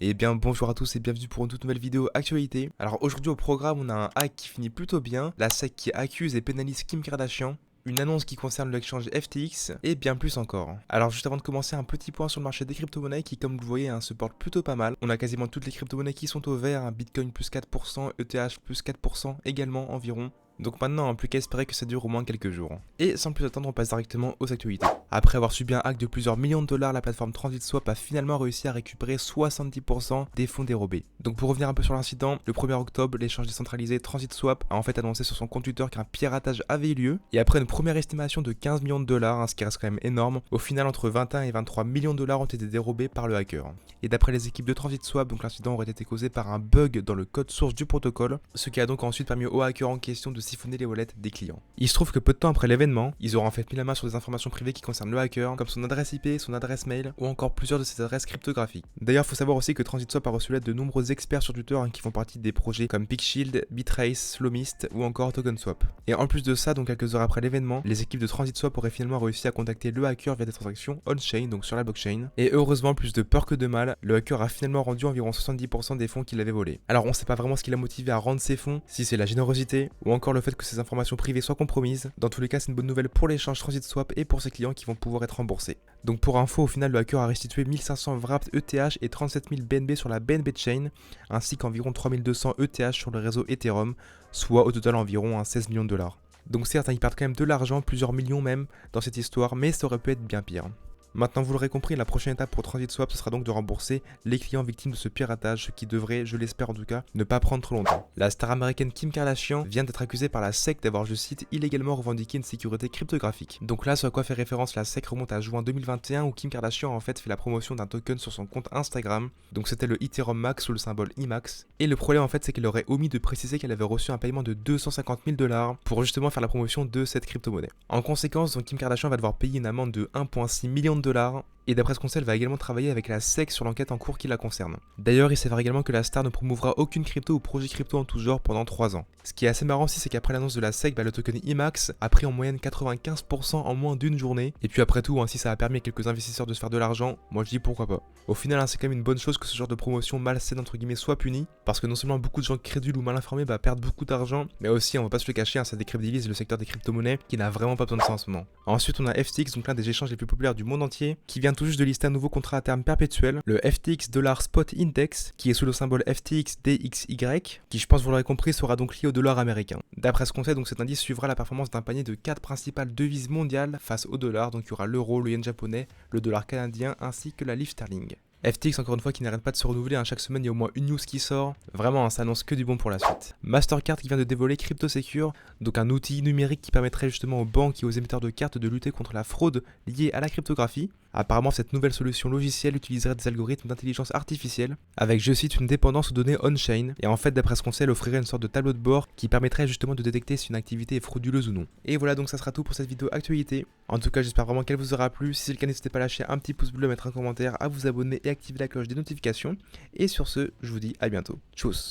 Et bien bonjour à tous et bienvenue pour une toute nouvelle vidéo actualité. Alors aujourd'hui au programme on a un hack qui finit plutôt bien, la SEC qui accuse et pénalise Kim Kardashian, une annonce qui concerne l'exchange FTX et bien plus encore. Alors juste avant de commencer, un petit point sur le marché des crypto-monnaies qui, comme vous le voyez, se porte plutôt pas mal. On a quasiment toutes les crypto-monnaies qui sont au vert, Bitcoin plus 4%, ETH plus 4% également environ. Donc maintenant, plus qu'à espérer que ça dure au moins quelques jours. Et sans plus attendre, on passe directement aux actualités. Après avoir subi un hack de plusieurs millions de dollars, la plateforme TransitSwap a finalement réussi à récupérer 70% des fonds dérobés. Donc pour revenir un peu sur l'incident, le 1er octobre, l'échange décentralisé TransitSwap a en fait annoncé sur son compte Twitter qu'un piratage avait eu lieu. Et après une première estimation de 15 millions de dollars, ce qui reste quand même énorme, au final entre 21 et 23 millions de dollars ont été dérobés par le hacker. Et d'après les équipes de TransitSwap, donc l'incident aurait été causé par un bug dans le code source du protocole, ce qui a donc ensuite permis au hacker en question de siphonner les wallets des clients. Il se trouve que peu de temps après l'événement, ils auront en fait mis la main sur des informations privées qui concernent le hacker, comme son adresse IP, son adresse mail ou encore plusieurs de ses adresses cryptographiques. D'ailleurs, il faut savoir aussi que TransitSwap a reçu l'aide de nombreux experts sur Twitter qui font partie des projets comme PeakShield, Bitrace, Slowmist ou encore TokenSwap. Et en plus de ça, donc quelques heures après l'événement, les équipes de TransitSwap auraient finalement réussi à contacter le hacker via des transactions on-chain, donc sur la blockchain. Et heureusement, plus de peur que de mal, le hacker a finalement rendu environ 70% des fonds qu'il avait volés. Alors on sait pas vraiment ce qui l'a motivé à rendre ses fonds, si c'est la générosité ou encore le fait que ses informations privées soient compromises. Dans tous les cas, c'est une bonne nouvelle pour l'échange TransitSwap et pour ses clients qui vont pouvoir être remboursés. Donc pour info, au final, le hacker a restitué 1500 Wrapped ETH et 37 000 BNB sur la BNB Chain, ainsi qu'environ 3200 ETH sur le réseau Ethereum, soit au total environ 16 millions de dollars. Donc certes, ils perdent quand même de l'argent, plusieurs millions même, dans cette histoire, mais ça aurait pu être bien pire. Maintenant, vous l'aurez compris, la prochaine étape pour TransitSwap, ce sera donc de rembourser les clients victimes de ce piratage, ce qui devrait, je l'espère en tout cas, ne pas prendre trop longtemps. La star américaine Kim Kardashian vient d'être accusée par la SEC d'avoir, je cite, illégalement revendiqué une sécurité cryptographique. Donc là, ce à quoi fait référence la SEC remonte à juin 2021 où Kim Kardashian a en fait fait la promotion d'un token sur son compte Instagram. Donc c'était le Ethereum Max sous le symbole IMAX. Et le problème en fait, c'est qu'elle aurait omis de préciser qu'elle avait reçu un paiement de 250 000 dollars pour justement faire la promotion de cette crypto-monnaie. En conséquence, donc Kim Kardashian va devoir payer une amende de 1,6 million de dollars. Et d'après ce qu'on sait, elle va également travailler avec la SEC sur l'enquête en cours qui la concerne. D'ailleurs, il s'avère également que la star ne promouvra aucune crypto ou projet crypto en tout genre pendant 3 ans. Ce qui est assez marrant aussi, c'est qu'après l'annonce de la SEC, le token IMAX a pris en moyenne 95% en moins d'une journée. Et puis après tout, si ça a permis à quelques investisseurs de se faire de l'argent, moi je dis pourquoi pas. Au final, c'est quand même une bonne chose que ce genre de promotion malsaine entre guillemets soit puni, parce que non seulement beaucoup de gens crédules ou mal informés perdent beaucoup d'argent, mais aussi, on va pas se le cacher, ça décrédibilise le secteur des crypto-monnaies qui n'a vraiment pas besoin de ça en ce moment. Ensuite, on a FTX, donc l'un des échanges les plus populaires du monde entier, qui vient tout juste de lister un nouveau contrat à terme perpétuel, le FTX Dollar Spot Index, qui est sous le symbole FTX DXY, qui je pense vous l'aurez compris sera donc lié au dollar américain. D'après ce qu'on sait, donc cet indice suivra la performance d'un panier de 4 principales devises mondiales face au dollar, donc il y aura l'euro, le yen japonais, le dollar canadien ainsi que la livre sterling. FTX encore une fois qui n'arrête pas de se renouveler, chaque semaine il y a au moins une news qui sort, vraiment ça annonce que du bon pour la suite. Mastercard qui vient de dévoiler CryptoSecure, donc un outil numérique qui permettrait justement aux banques et aux émetteurs de cartes de lutter contre la fraude liée à la cryptographie. Apparemment cette nouvelle solution logicielle utiliserait des algorithmes d'intelligence artificielle avec, je cite, une dépendance aux données on-chain, et en fait d'après ce qu'on sait, elle offrirait une sorte de tableau de bord qui permettrait justement de détecter si une activité est frauduleuse ou non. Et voilà, donc ça sera tout pour cette vidéo actualité. En tout cas j'espère vraiment qu'elle vous aura plu, si c'est le cas n'hésitez pas à lâcher un petit pouce bleu, mettre un commentaire, à vous abonner et activer la cloche des notifications. Et sur ce, je vous dis à bientôt. Tchuss.